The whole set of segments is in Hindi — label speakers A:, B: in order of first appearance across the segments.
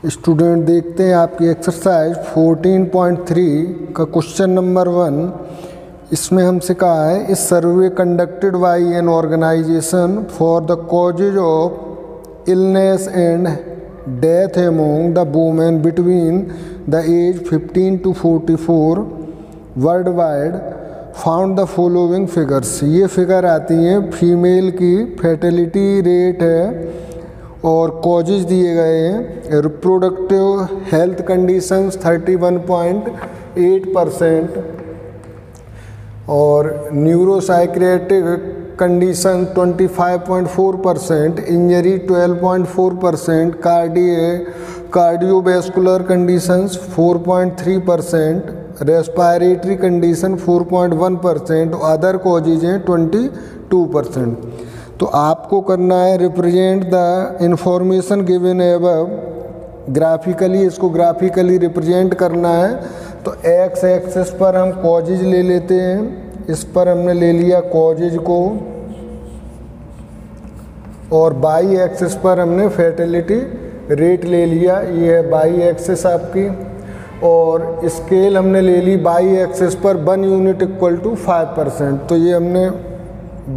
A: स्टूडेंट देखते हैं आपकी एक्सरसाइज 14.3 का क्वेश्चन नंबर 1। इसमें हमसे कहा है इस survey conducted by an organisation for the causes of illness and death among the women between the age 15 to 44 world wide found the following figures. ये फिगर आती हैं फीमेल की फर्टिलिटी रेट है और कॉजेज दिए गए हैं। रिप्रोडक्टिव हेल्थ कंडीशंस 31.8% और neuropsychiatric condition 25.4%, injury 12.4%, cardiovascular conditions 4.3%, respiratory condition 4.1% और अदर कॉजेज हैं 22%। तो आपको करना है represent the information given above graphically, इसको ग्राफिकली रिप्रेजेंट करना है। तो एक्स एक्सिस पर हम कॉजेज ले लेते हैं, इस पर हमने ले लिया कॉजेज को, और बाई एक्सिस पर हमने फर्टिलिटी रेट ले लिया, ये है बाई एक्सिस आपकी, और स्केल हमने ले ली बाई एक्सिस पर 1 यूनिट इक्वल टू 5%। तो ये हमने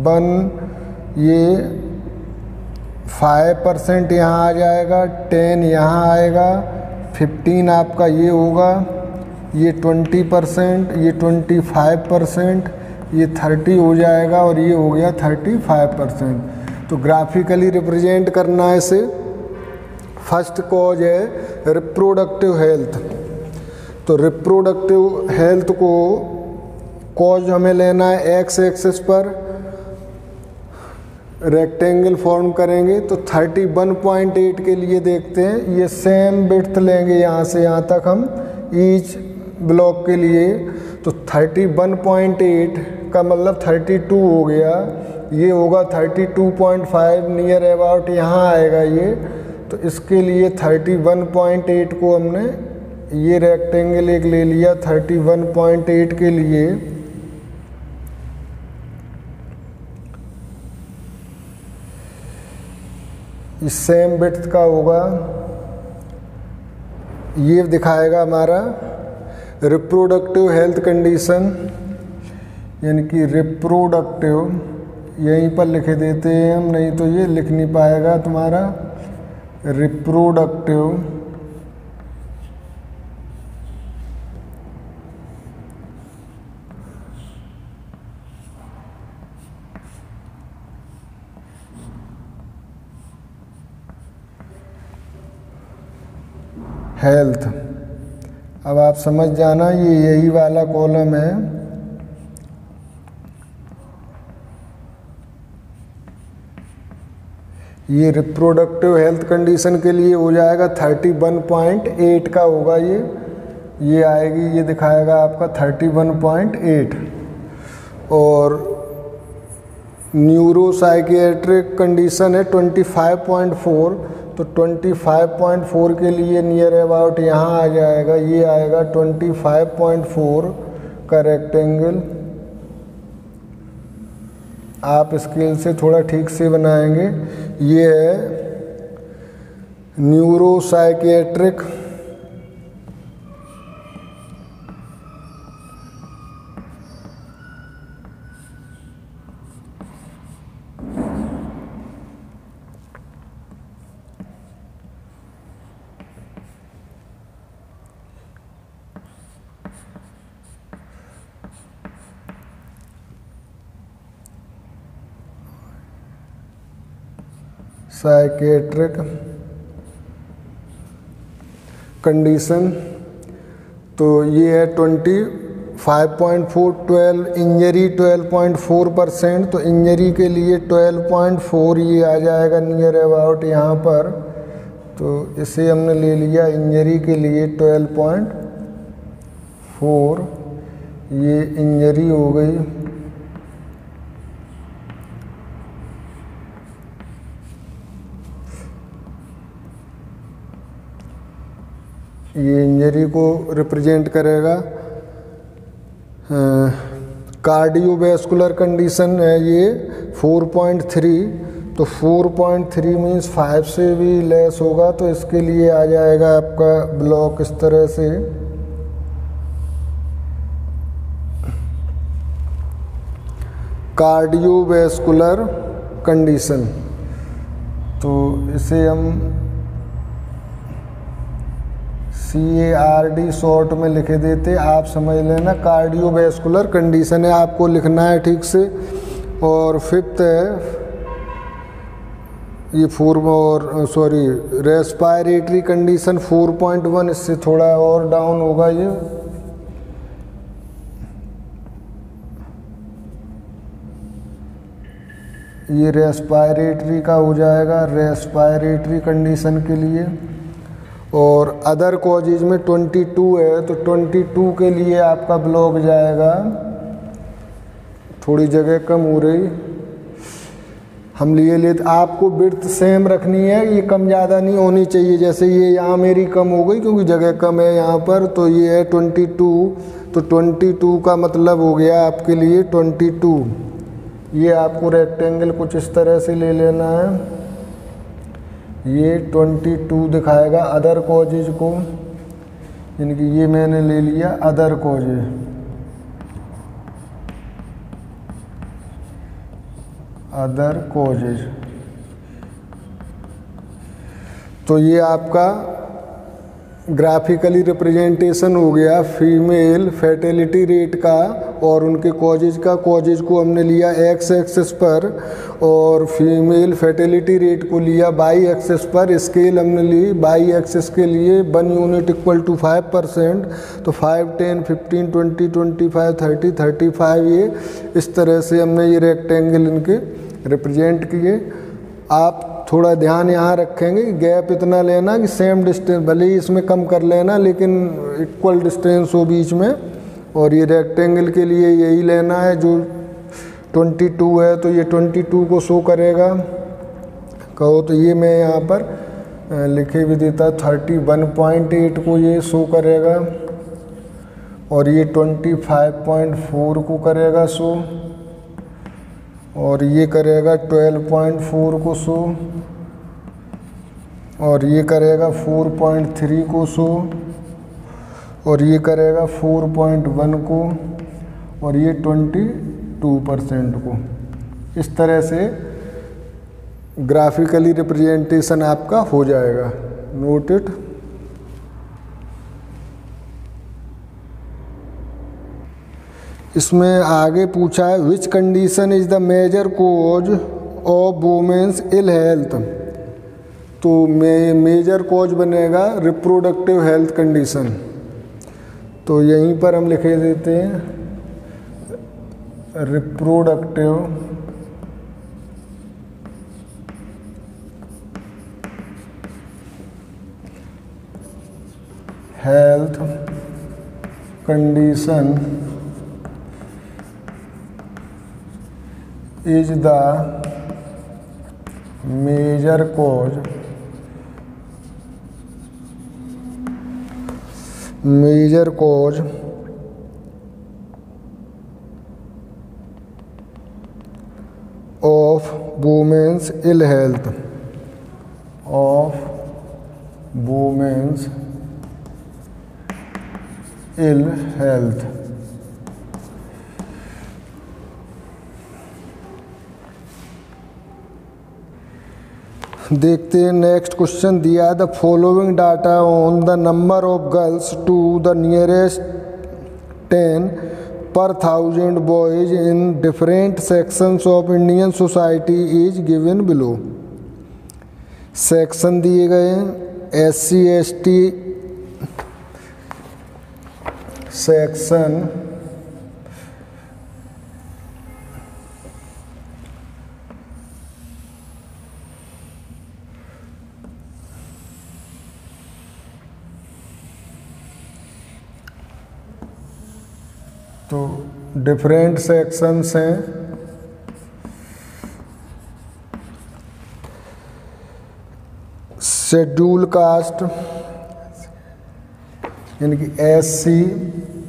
A: 1 ये 5% यहाँ आ जाएगा, 10 यहाँ आएगा, 15 आपका ये होगा, ये 20%, ये 25%, ये 30 हो जाएगा और ये हो गया 35%। तो ग्राफिकली रिप्रेजेंट करना है इसे। फर्स्ट कॉज है रिप्रोडक्टिव हेल्थ। तो रिप्रोडक्टिव हेल्थ को कॉज हमें लेना है एक्स एक्सिस पर, रेक्टेंगल फॉर्म करेंगे। तो 31.8 के लिए देखते हैं, ये सेम विड्थ लेंगे यहाँ से यहाँ तक हम ईच ब्लॉक के लिए। तो 31.8 का मतलब 32 हो गया, ये होगा 32.5 नियर अबाउट यहाँ आएगा ये। तो इसके लिए 31.8 को हमने ये रेक्टेंगल एक ले लिया 31.8 के लिए। इस सेम विड्थ का होगा, ये दिखाएगा हमारा रिप्रोडक्टिव हेल्थ कंडीशन, यानी कि रिप्रोडक्टिव यहीं पर लिख देते हैं हम, नहीं तो ये लिख नहीं पाएगा तुम्हारा। रिप्रोडक्टिव हेल्थ, अब आप समझ जाना ये यही वाला कॉलम है। ये रिप्रोडक्टिव हेल्थ कंडीशन के लिए हो जाएगा 31.8 का होगा ये आएगी, ये दिखाएगा आपका 31.8। और न्यूरोसाइकियाट्रिक कंडीशन है 25.4। तो 25.4 के लिए नियर अबाउट यहाँ आ जाएगा, ये आएगा 25.4 का रेक्टेंगल। आप स्केल से थोड़ा ठीक से बनाएंगे। ये है न्यूरोसाइकियाट्रिक साइकियाट्रिक कंडीशन। तो ये है 25.4, 12 इंजरी 12.4%। तो इंजरी के लिए 12.4 ये आ जाएगा नियर अबाउट यहाँ पर। तो इसे हमने ले लिया इंजरी के लिए 12.4, ये इंजरी हो गई। ये इंजरी को रिप्रेजेंट करेगा। कार्डियोवैस्कुलर कंडीशन है ये 4.3। तो 4.3 मीन्स 5 से भी लेस होगा, तो इसके लिए आ जाएगा आपका ब्लॉक इस तरह से। कार्डियोवैस्कुलर कंडीशन, तो इसे हम CARD शॉर्ट में लिखे देते, आप समझ लेना कार्डियोवैस्कुलर कंडीशन है, आपको लिखना है ठीक से। और फिफ्थ है ये रेस्पायरेटरी कंडीशन 4.1, इससे थोड़ा और डाउन होगा ये रेस्पायरेटरी का हो जाएगा, रेस्पायरेटरी कंडीशन के लिए। और अदर कॉजेज में 22 है, तो 22 के लिए आपका ब्लॉक जाएगा, थोड़ी जगह कम हो रही, हम लिए आपको विड्थ सेम रखनी है, ये कम ज़्यादा नहीं होनी चाहिए। जैसे ये यहाँ मेरी कम हो गई क्योंकि जगह कम है यहाँ पर, तो ये है 22, तो 22 का मतलब हो गया आपके लिए 22। ये आपको रेक्टेंगल कुछ इस तरह से ले लेना है, ये 22 दिखाएगा अदर कॉजेज को, यानी कि ये मैंने ले लिया अदर कॉजेज। अदर कॉजेज, तो ये आपका ग्राफिकली रिप्रेजेंटेशन हो गया फीमेल फर्टिलिटी रेट का और उनके कॉजेज का। कॉजेज को हमने लिया एक्स एक्सिस पर और फीमेल फर्टिलिटी रेट को लिया वाई एक्सिस पर। स्केल हमने ली वाई एक्सिस के लिए 1 यूनिट इक्वल टू 5%, तो 5, 10, 15, 20, 25, 30, 35, ये इस तरह से हमने ये रेक्टेंगल इनके रिप्रेजेंट किए। आप थोड़ा ध्यान यहाँ रखेंगे, गैप इतना लेना कि सेम डिस्टेंस, भले ही इसमें कम कर लेना लेकिन इक्वल डिस्टेंस हो बीच में। और ये रेक्टेंगल के लिए यही लेना है, जो 22 है तो ये 22 को शो करेगा। कहो तो ये मैं यहाँ पर लिखे भी देता, 31.8 को ये शो करेगा और ये 25.4 को करेगा शो, और ये करेगा 12.4 को शो, और ये करेगा 4.3 को शो, और ये करेगा 4.1 को, और ये 22% को। इस तरह से ग्राफिकली रिप्रेजेंटेशन आपका हो जाएगा। Note it. इसमें आगे पूछा है which condition is the major cause of women's ill health, तो मेजर कॉज बनेगा रिप्रोडक्टिव हेल्थ कंडीशन। तो यहीं पर हम लिखे देते हैं reproductive health condition is the major cause of women's ill health, of women's ill health। देखते हैं नेक्स्ट क्वेश्चन दिया है, the following data on the number of girls to the nearest 10 per 1000 boys in different sections of Indian society is given below. Section दिए गए हैं SC ST सेक्शन, तो डिफरेंट सेक्शंस हैं। शेड्यूल कास्ट यानी कि SC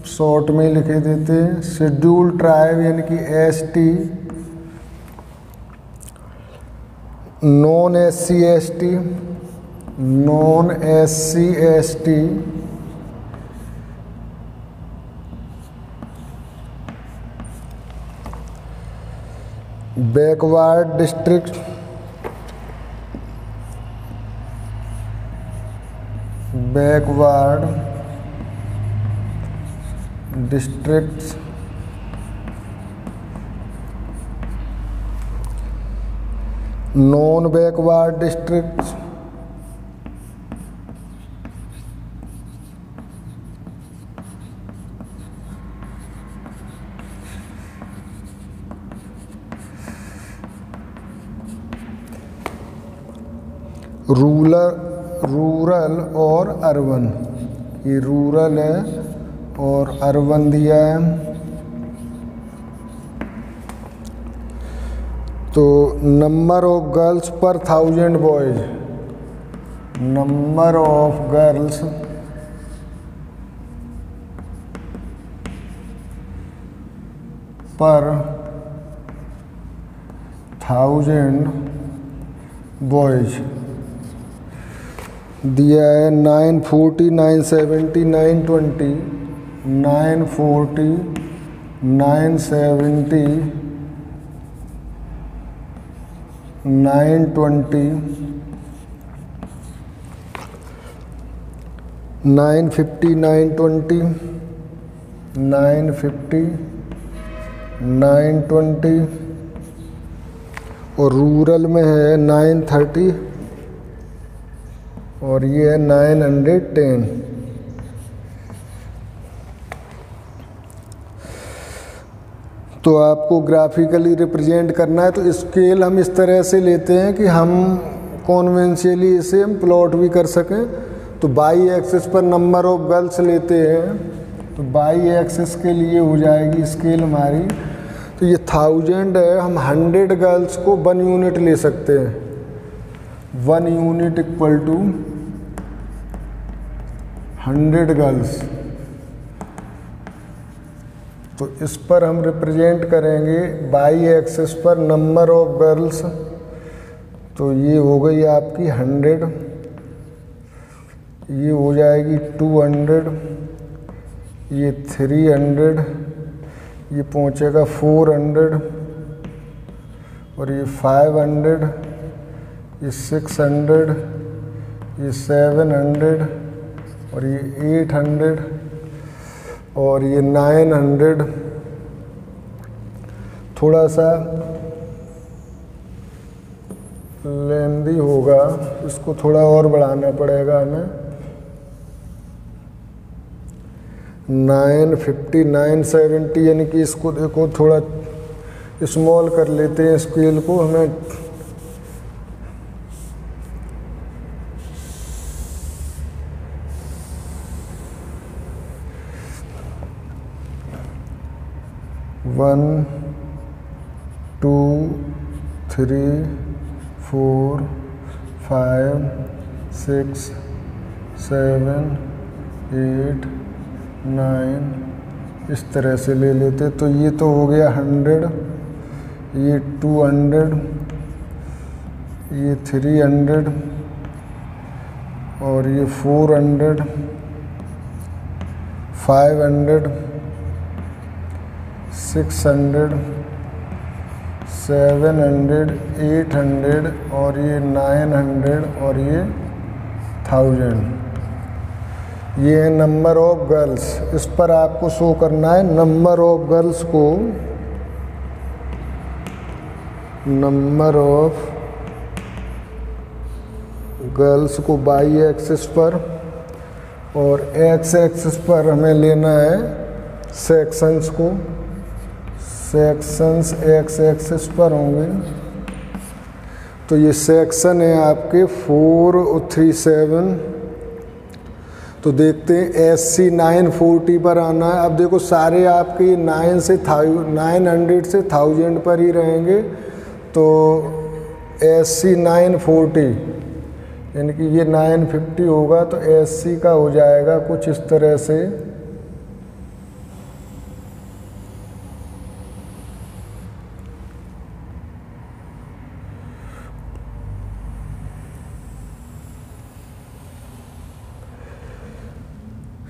A: शॉर्ट में लिखे देते हैं, शेड्यूल ट्राइब यानी कि ST, non SC ST, non SC ST, backward district, backward districts, non backward districts, rural और अर्बन, ये रूरल है और अर्बन दिया है। तो नंबर ऑफ गर्ल्स पर 1000 बॉयज, नंबर ऑफ गर्ल्स पर 1000 बॉयज दिया है 940, 970, 920, 940, 970, 920, 950, 920, 950, 920 और रूरल में है 930 और ये है 910। तो आपको ग्राफिकली रिप्रेजेंट करना है तो स्केल हम इस तरह से लेते हैं कि हम कॉन्वेंशियली इसे हम प्लॉट भी कर सकें। तो बाई एक्सिस पर नंबर ऑफ गर्ल्स लेते हैं, तो बाई एक्सिस के लिए हो जाएगी स्केल हमारी, तो ये 1000 है, हम 100 गर्ल्स को 1 यूनिट ले सकते हैं। 1 यूनिट इक्वल टू 100 गर्ल्स। तो इस पर हम रिप्रेजेंट करेंगे बाई एक्सिस पर नंबर ऑफ गर्ल्स, तो ये हो गई आपकी 100, ये हो जाएगी 200, ये 300, ये पहुंचेगा 400 और ये 500, ये 600, ये 700 और ये 800 और ये 900। थोड़ा सा लेंदी होगा, इसको थोड़ा और बढ़ाना पड़ेगा हमें। 950, 970 यानी कि इसको देखो थोड़ा स्मॉल कर लेते हैं स्केल को, हमें वन 2 3 4 5 6 7 8 9 इस तरह से ले लेते। तो ये तो हो गया 100, ये 200, ये 300 और ये 400, 500, 600, 700, 800 और ये 900 और ये 1000। ये है नंबर ऑफ गर्ल्स। इस पर आपको शो करना है नंबर ऑफ गर्ल्स को, नंबर ऑफ गर्ल्स को बाई एक्सिस पर, और एक्स एक्सिस पर हमें लेना है सेक्शंस को। सेक्शंस एक्स एक्सिस पर होंगे, तो ये सेक्शन है आपके 4 और 3 7। तो देखते हैं SC 940 पर आना है। अब देखो सारे आपके 900 से 1000 पर ही रहेंगे। तो SC 940 यानी कि ये 950 होगा, तो SC का हो जाएगा कुछ इस तरह से।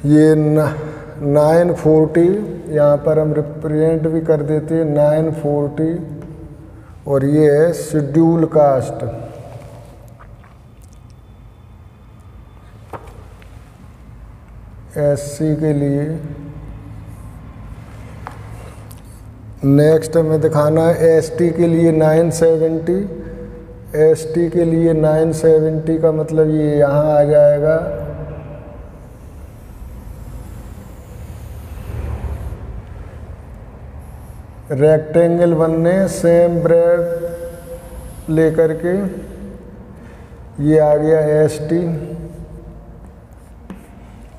A: ये 940 यहाँ पर हम रिप्रेजेंट भी कर देते हैं 940, और ये है शेड्यूल कास्ट। SC के लिए नेक्स्ट हमें दिखाना है ST के लिए 970। ST के लिए 970 का मतलब ये यहाँ आ जाएगा। रेक्टेंगल बनने सेम ब्रेड लेकर के ये आ गया ST,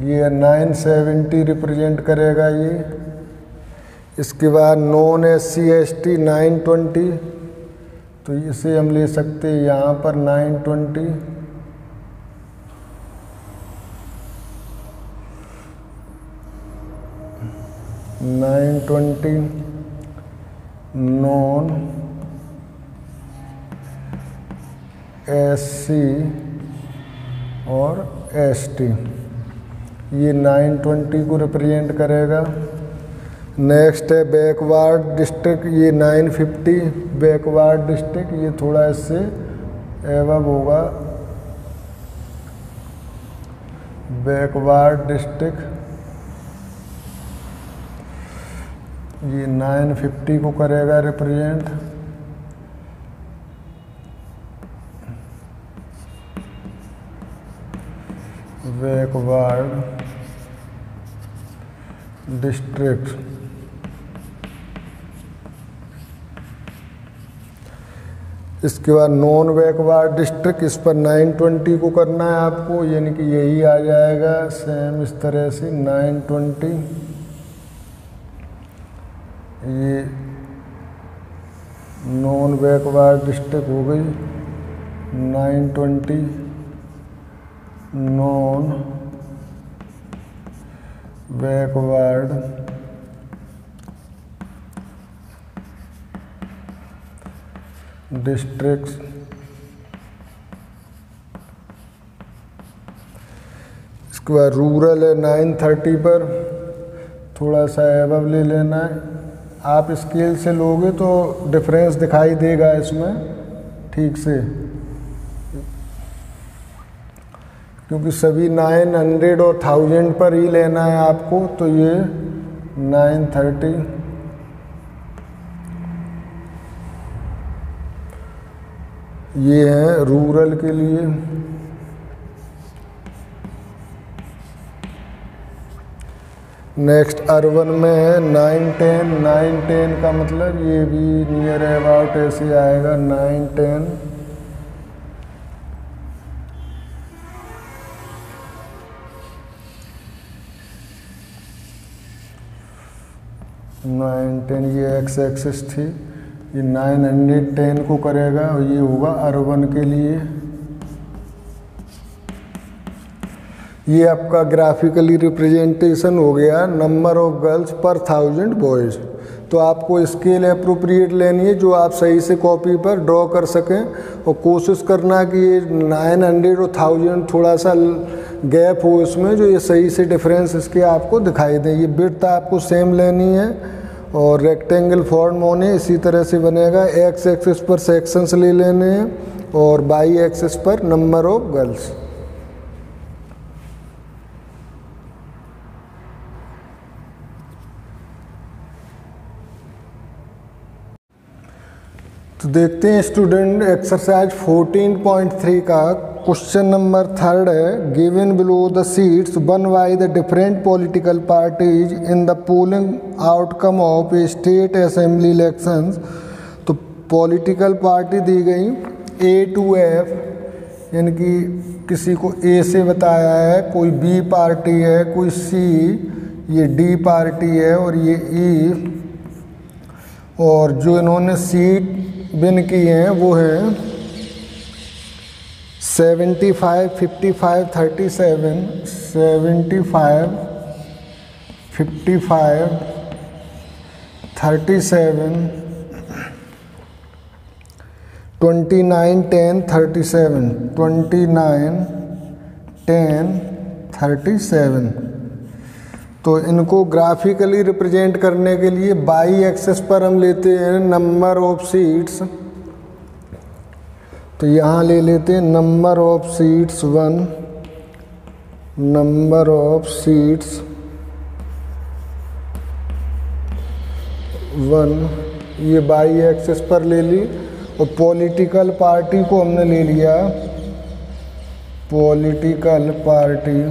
A: ये 970 रिप्रेजेंट करेगा ये। इसके बाद नॉन SC ST 920, तो इसे हम ले सकते हैं यहाँ पर 920। नॉन SC और ST, ये 920 को रिप्रेजेंट करेगा। नेक्स्ट है बैकवर्ड डिस्ट्रिक्ट, ये 950 बैकवर्ड डिस्ट्रिक्ट, ये थोड़ा इससे एवब होगा। बैकवर्ड डिस्ट्रिक्ट ये 950 को करेगा रिप्रेजेंट। बैकवर्ड डिस्ट्रिक्ट, इसके बाद नॉन बैकवर्ड डिस्ट्रिक्ट, इस पर 920 को करना है आपको, यानी कि यही आ जाएगा सेम इस तरह से 920। ये नॉन बैकवर्ड डिस्ट्रिक्ट हो गई 920। नॉन बैकवर्ड डिस्ट्रिक्ट्स, इसके बाद रूरल है 930 पर, थोड़ा सा एबव ले लेना है। आप स्केल से लोगे तो डिफरेंस दिखाई देगा इसमें ठीक से, क्योंकि सभी 900 और 1000 पर ही लेना है आपको। तो ये 930, ये है रूरल के लिए। नेक्स्ट अर्बन में है 910। 910 का मतलब ये भी नियर अबाउट ऐसे आएगा 910। ये एक्स एक्सिस थी, ये 910 को करेगा और ये होगा अर्बन के लिए। ये आपका ग्राफिकली रिप्रेजेंटेशन हो गया नंबर ऑफ गर्ल्स पर 1000 बॉयज़। तो आपको स्केल अप्रोप्रिएट लेनी है जो आप सही से कॉपी पर ड्रॉ कर सकें, और कोशिश करना कि ये 900 और 1000 थोड़ा सा गैप हो इसमें, जो ये सही से डिफरेंस इसके आपको दिखाई दें। ये विड्थ आपको सेम लेनी है और रेक्टेंगल फॉर्म होने इसी तरह से बनेगा। एक्स एक्सिस पर सेक्शंस ले लेने हैं और वाई एक्सिस पर नंबर ऑफ गर्ल्स। तो देखते हैं स्टूडेंट एक्सरसाइज 14.3 का क्वेश्चन नंबर 3 है। Given below the seats one by the different political parties in the polling outcome of A state assembly elections. तो पॉलिटिकल पार्टी दी गई A to F, यानी कि किसी को A से बताया है, कोई B पार्टी है, कोई C, ये D पार्टी है और ये E, और जो इन्होंने सीट विन की हैं वो हैं 75, 55, 37, 75, 55, 37, 29, 10, 37, 29, 10, 37। तो इनको ग्राफिकली रिप्रेजेंट करने के लिए बाई एक्सिस पर हम लेते हैं नंबर ऑफ सीट्स। तो यहाँ ले लेते हैं number of seats 1, number of seats 1, ये बाई एक्सिस पर ले ली। और पॉलिटिकल पार्टी को हमने ले लिया, पॉलिटिकल पार्टी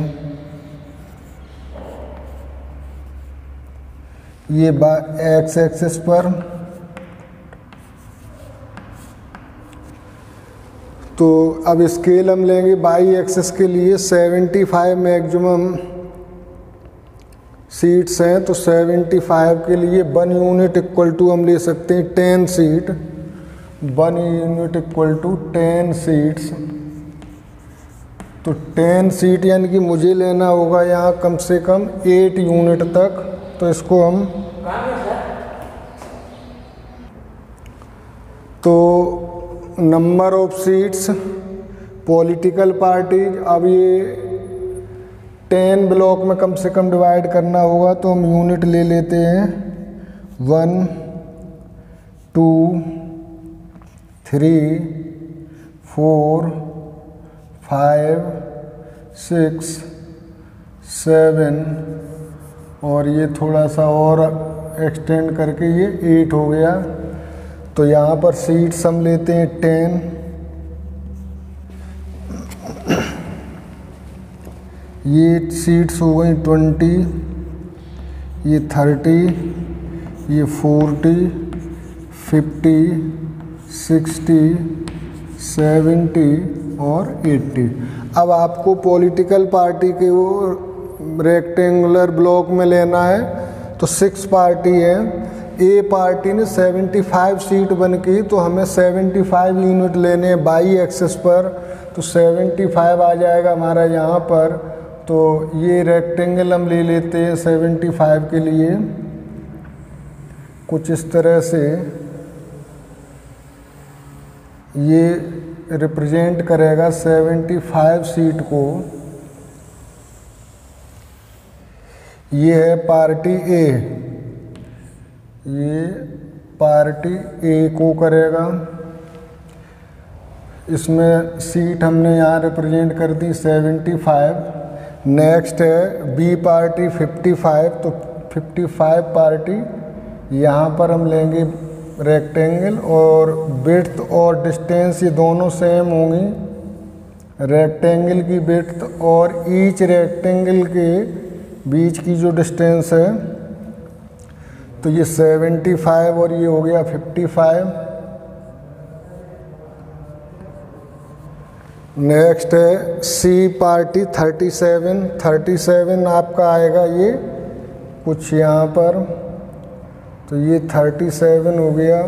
A: ये एक्स एक्सिस पर। तो अब स्केल हम लेंगे बाई एक्सिस के लिए 75 मैक्सिमम सीट्स हैं, तो 75 के लिए 1 यूनिट इक्वल टू हम ले सकते हैं 10 seat, 1 unit equal to 10 seats. तो 10 सीट यानी कि मुझे लेना होगा यहाँ कम से कम 8 यूनिट तक। तो इसको हम तो number of seats political parties, अब ये 10 ब्लॉक में कम से कम डिवाइड करना होगा, तो हम यूनिट ले लेते हैं 1 2 3 4 5 6 7 और ये थोड़ा सा और एक्सटेंड करके ये 8 हो गया। तो यहाँ पर सीट्स हम लेते हैं 10, ये सीट्स हो गई 20, ये 30, ये 40 50 60 70 और 80। अब आपको पॉलिटिकल पार्टी के वो रेक्टेंगुलर ब्लॉक में लेना है, तो 6 पार्टी है। ए पार्टी ने 75 सीट बन की, तो हमें 75 यूनिट लेने हैं बाई एक्सिस पर। तो 75 आ जाएगा हमारा यहाँ पर। तो ये रेक्टेंगल हम ले लेते हैं 75 के लिए कुछ इस तरह से, ये रिप्रेजेंट करेगा 75 सीट को। ये है पार्टी ए, ये पार्टी ए को करेगा। इसमें सीट हमने यहाँ रिप्रेजेंट कर दी 75। नेक्स्ट है बी पार्टी 55, तो 55 पार्टी यहाँ पर हम लेंगे रेक्टेंगल, और विड्थ और डिस्टेंस ये दोनों सेम होंगी। रेक्टेंगल की विड्थ और ईच रेक्टेंगल के बीच की जो डिस्टेंस है, तो ये 75 और ये हो गया 55। नेक्स्ट है सी पार्टी 37 आपका आएगा ये कुछ यहाँ पर, तो ये 37 हो गया।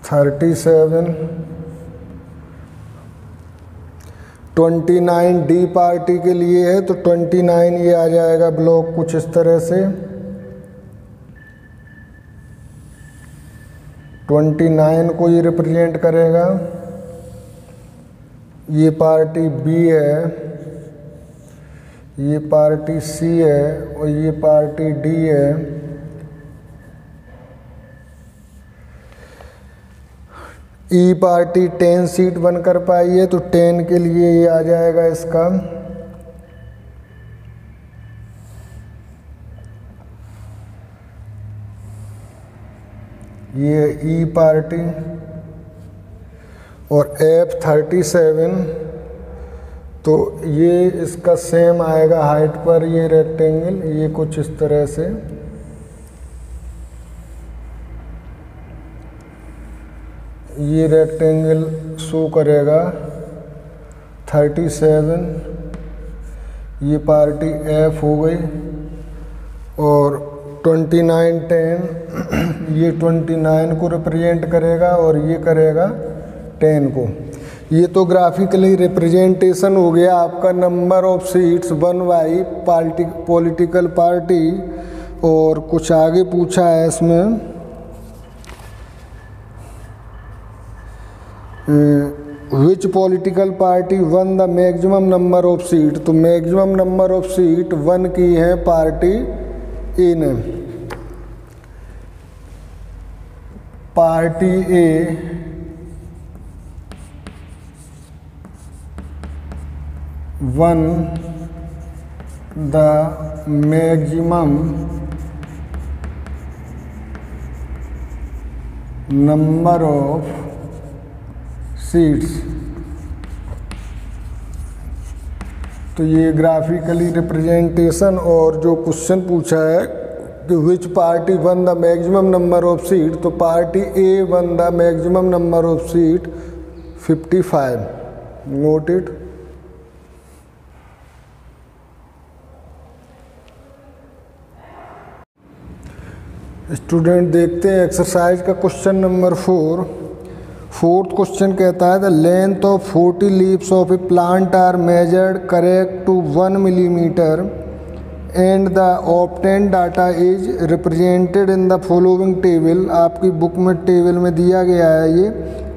A: (37) 29 डी पार्टी के लिए है, तो 29 ये आ जाएगा ब्लॉक कुछ इस तरह से। 29 को ये रिप्रेजेंट करेगा। ये पार्टी बी है, ये पार्टी सी है और ये पार्टी डी है। ई पार्टी 10 सीट बनकर पाई है, तो 10 के लिए ये आ जाएगा इसका। ये ई पार्टी और F37, तो ये इसका सेम आएगा हाइट पर ये रेक्टेंगल, ये कुछ इस तरह से। ये रेक्टेंगल शो करेगा 37। ये पार्टी F हो गई और 29 10 ये 29 को रिप्रेजेंट करेगा और ये करेगा 10 को। ये तो ग्राफिकली रिप्रेजेंटेशन हो गया आपका number of seats 1 by political party. और कुछ आगे पूछा है इसमें, which political party won the maximum number of seat, तो maximum number of seat won की है पार्टी ए ने। Party A won the maximum number of seats. तो ये ग्राफिकली रिप्रेजेंटेशन और जो क्वेश्चन पूछा है कि which party won the maximum number of seat, तो party A won the maximum number of seat 55। Note it. Student देखते हैं एक्सरसाइज का क्वेश्चन नंबर 4। फोर्थ क्वेश्चन कहता है the length of 40 leaves of a plant are measured correct to 1 millimetre and the obtained data is represented in the following table. आपकी बुक में टेबल में दिया गया है ये,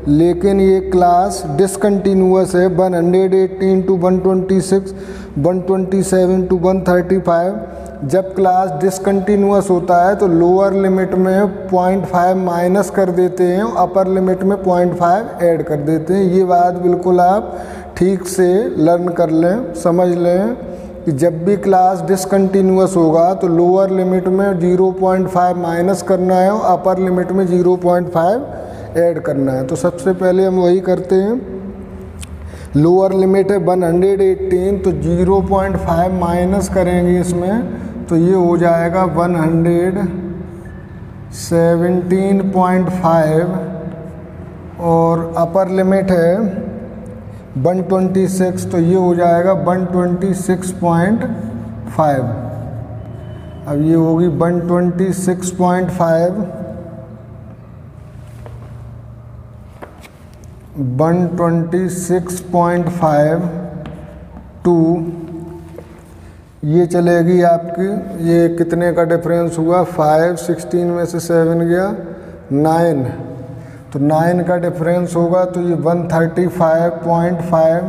A: लेकिन ये क्लास डिसकंटिन्यूअस है। 118 to 126, 127 to 135। जब क्लास डिसकंटिन्यूअस होता है तो लोअर लिमिट में 0.5 माइनस कर देते हैं, अपर लिमिट में 0.5 ऐड कर देते हैं। ये बात बिल्कुल आप ठीक से लर्न कर लें, समझ लें कि जब भी क्लास डिसकंटिन्यूअस होगा तो लोअर लिमिट में 0.5 माइनस करना है और अपर लिमिट में 0.5 ऐड करना है। तो सबसे पहले हम वही करते हैं। लोअर लिमिट है 118, तो 0.5 माइनस करेंगे इसमें, तो ये हो जाएगा 117.5 और अपर लिमिट है 126, तो ये हो जाएगा 126.5। अब ये होगी 126.5, 126.5 टू ये चलेगी आपकी, ये कितने का डिफरेंस हुआ 5, 16 में से 7 गया 9, तो 9 का डिफरेंस होगा, तो ये 135.5,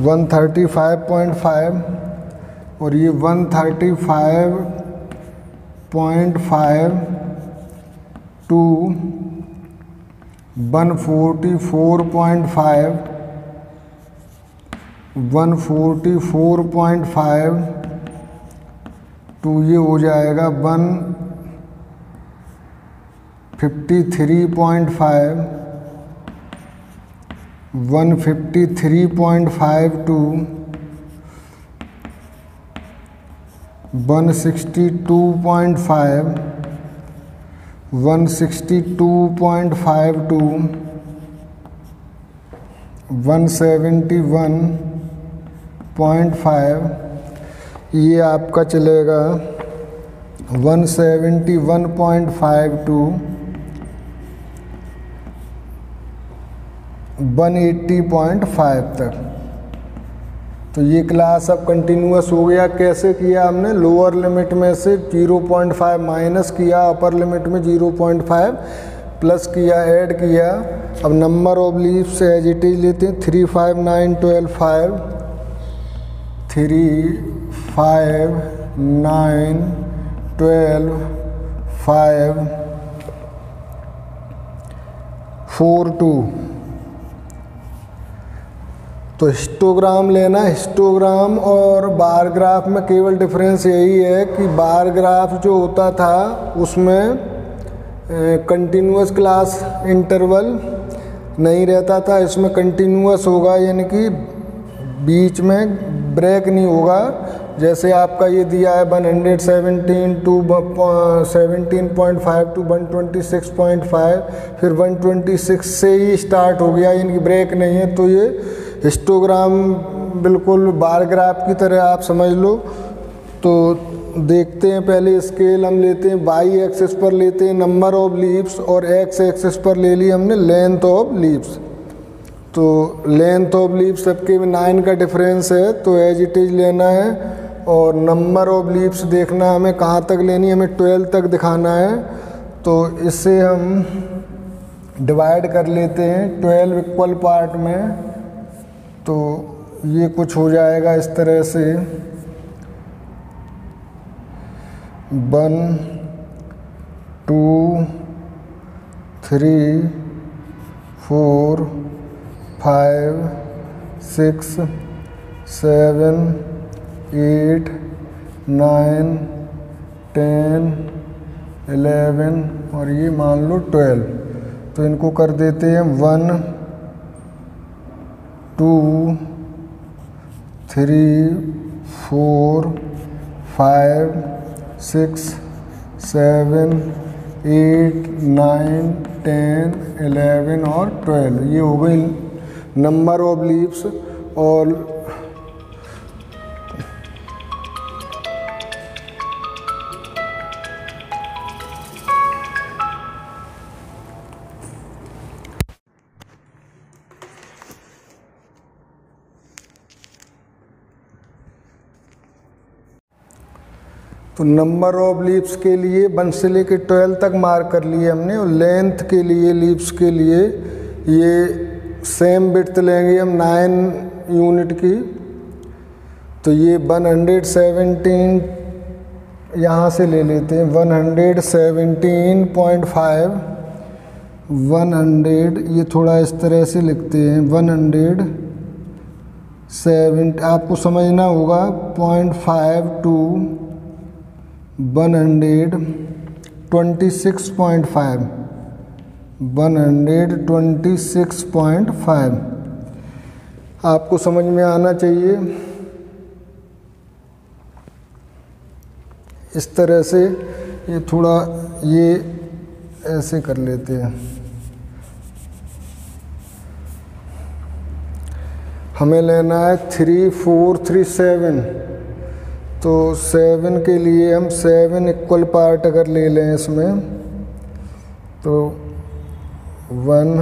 A: 135.5 और ये 135.5 टू 144.5, 144.5 टू ये हो जाएगा 153.5, 153.5 टू 162.5, 162.5 टू 171.5, ये आपका चलेगा 171.5 टू 180.5 तक। तो ये क्लास अब कंटिन्यूअस हो गया। कैसे किया हमने, लोअर लिमिट में से 0.5 माइनस किया, अपर लिमिट में 0.5 प्लस किया, ऐड किया। अब number of leaves as it is लेते हैं, 3, 5, 9, 12, 5, 3, 5, 9, 12, 5, 4, 2। तो हिस्टोग्राम लेना। हिस्टोग्राम और बार ग्राफ में केवल डिफरेंस यही है कि बार ग्राफ जो होता था उसमें कंटिन्यूअस क्लास इंटरवल नहीं रहता था, इसमें कंटिन्यूअस होगा, यानी कि बीच में ब्रेक नहीं होगा। जैसे आपका ये दिया है 117 टू 17.5 टू 126.5, फिर 126 से ही स्टार्ट हो गया, यानी कि ब्रेक नहीं है। तो ये हिस्टोग्राम बिल्कुल बार ग्राफ की तरह आप समझ लो। तो देखते हैं, पहले स्केल हम लेते हैं, वाई एक्सिस पर लेते हैं नंबर ऑफ लीव्स और एक्स एक्सिस पर ले ली हमने लेंथ ऑफ लीव्स। तो लेंथ ऑफ लीव्स सबके में 9 का डिफरेंस है, तो एज इट इज लेना है। और नंबर ऑफ लीव्स देखना हमें कहाँ तक लेनी है, हमें 12 तक दिखाना है। तो इसे हम डिवाइड कर लेते हैं 12 इक्वल पार्ट में। तो ये कुछ हो जाएगा इस तरह से 1 2 3 4 5 6 7 8 9 10 11 और ये मान लो 12। तो इनको कर देते हैं 1 2 3 4 5 6 7 8 9 10 11 और 12। ये हो गई नंबर ऑफ लीव्स। और तो नंबर ऑफ लीव्स के लिए 1 से लेकर 12 तक मार्क कर लिए हमने। और लेंथ के लिए लीव्स के लिए ये सेम विड्थ लेंगे हम 9 यूनिट की। तो ये 117 यहाँ से ले लेते हैं 117.5 100। ये थोड़ा इस तरह से लिखते हैं 107। आपको समझना होगा 0.5 to 126.5 126.5 आपको समझ में आना चाहिए। इस तरह से ये थोड़ा ये ऐसे कर लेते हैं। हमें लेना है 3 4 3 7। तो 7 के लिए हम 7 इक्वल पार्ट अगर ले लें इसमें तो 1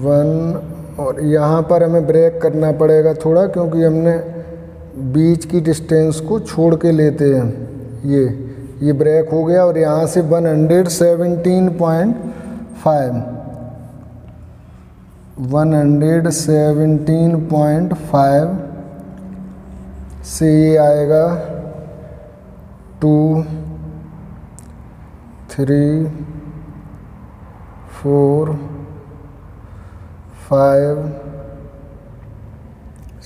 A: 1 और यहाँ पर हमें ब्रेक करना पड़ेगा थोड़ा, क्योंकि हमने बीच की डिस्टेंस को छोड़ के लेते हैं। ये ब्रेक हो गया और यहाँ से 117.5 117.5 से ये आएगा 2 3 4 5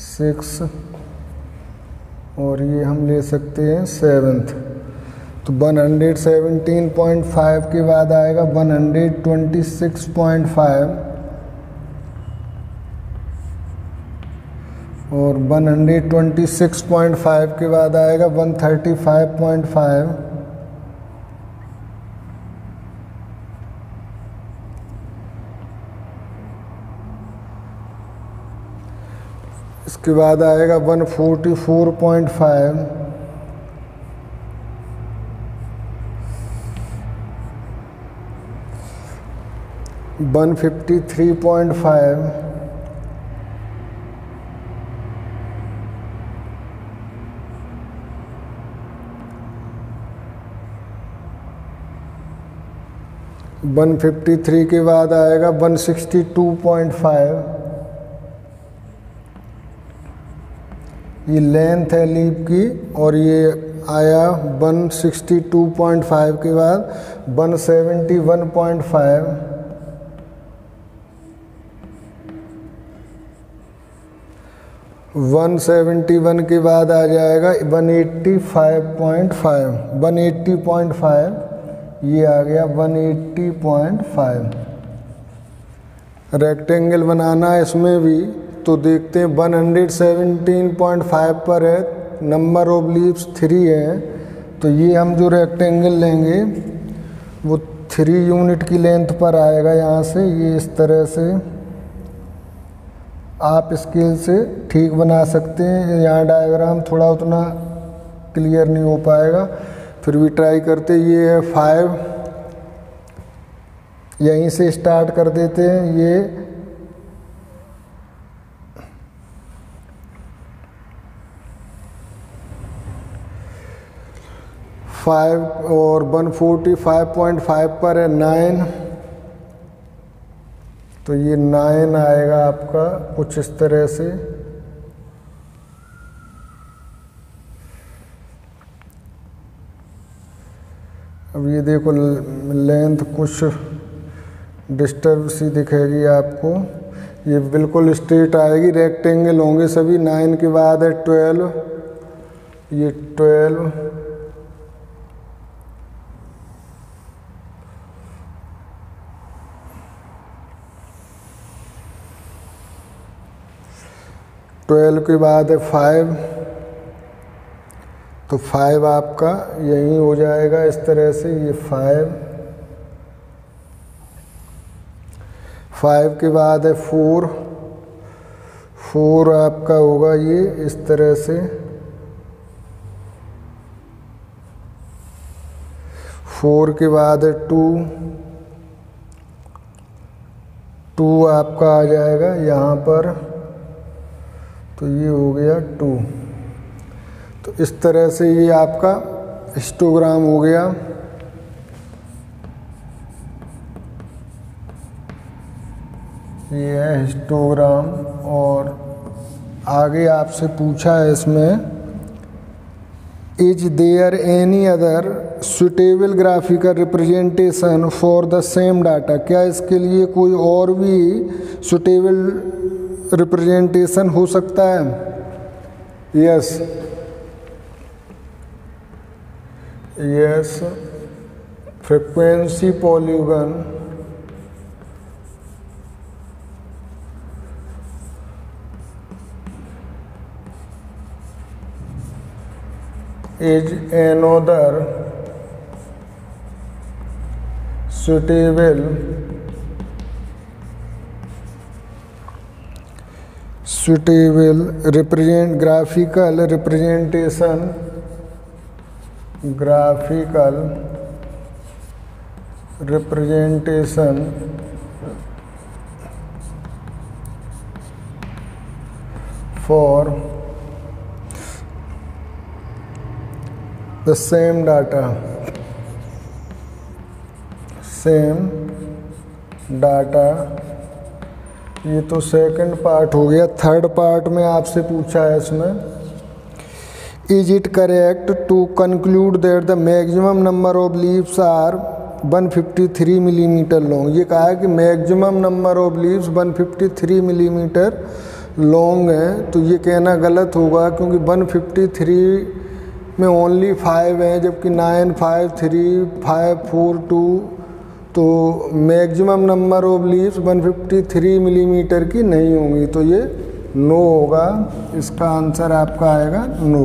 A: 6 और ये हम ले सकते हैं 7th। तो 117.5 के बाद आएगा 126.5 और 126.5 के बाद आएगा 135.5 इसके बाद आएगा 144.5 153.5 153 के बाद आएगा 162.5। ये लेंथ है लीफ की और ये आया 162.5 के बाद 171.5 171 के बाद आ जाएगा 185.5 180.5 ये आ गया 180.5। रेक्टेंगल बनाना है इसमें भी, तो देखते हैं 117.5 पर है, नंबर ऑफ लीव्स 3 है। तो ये हम जो रेक्टेंगल लेंगे वो 3 यूनिट की लेंथ पर आएगा। यहाँ से ये इस तरह से आप स्केल से ठीक बना सकते हैं। यहाँ डायग्राम थोड़ा उतना क्लियर नहीं हो पाएगा, फिर भी ट्राई करते। ये है 5, यहीं से स्टार्ट कर देते हैं। ये 5 5 और 145.5 पर है 9, तो ये 9 आएगा आपका कुछ इस तरह से। अब ये देखो लेंथ कुछ डिस्टर्ब सी दिखेगी आपको, ये बिल्कुल स्ट्रेट आएगी, रेक्टेंगल होंगे सभी। 9 के बाद है 12, ये 12, के बाद है 5, तो 5 आपका यही हो जाएगा इस तरह से, ये 5 के बाद है 4 आपका होगा ये इस तरह से, 4 के बाद है 2 आपका आ जाएगा यहाँ पर, तो ये हो गया 2। तो इस तरह से ये आपका हिस्टोग्राम हो गया। ये है हिस्टोग्राम। और आगे आपसे पूछा है इसमें, is there any other suitable graphical representation for the same data, क्या इसके लिए कोई और भी सुटेबल रिप्रेजेंटेशन हो सकता है? Yes, frequency polygon is another suitable graphical representation for the same data, ये तो सेकंड पार्ट हो गया। थर्ड पार्ट में आपसे पूछा है इसमें, is it correct to conclude that the maximum number of leaves are 153 millimetre long. ये कहा है कि maximum number of leaves 153 millimetre long है, तो ये कहना गलत होगा, क्योंकि 153 में ओनली 5 हैं, जबकि 9, 5, 3, 5, 4, 2, तो maximum number of leaves 153 millimetre की नहीं होंगी, तो ये नो होगा। इसका आंसर आपका आएगा नो।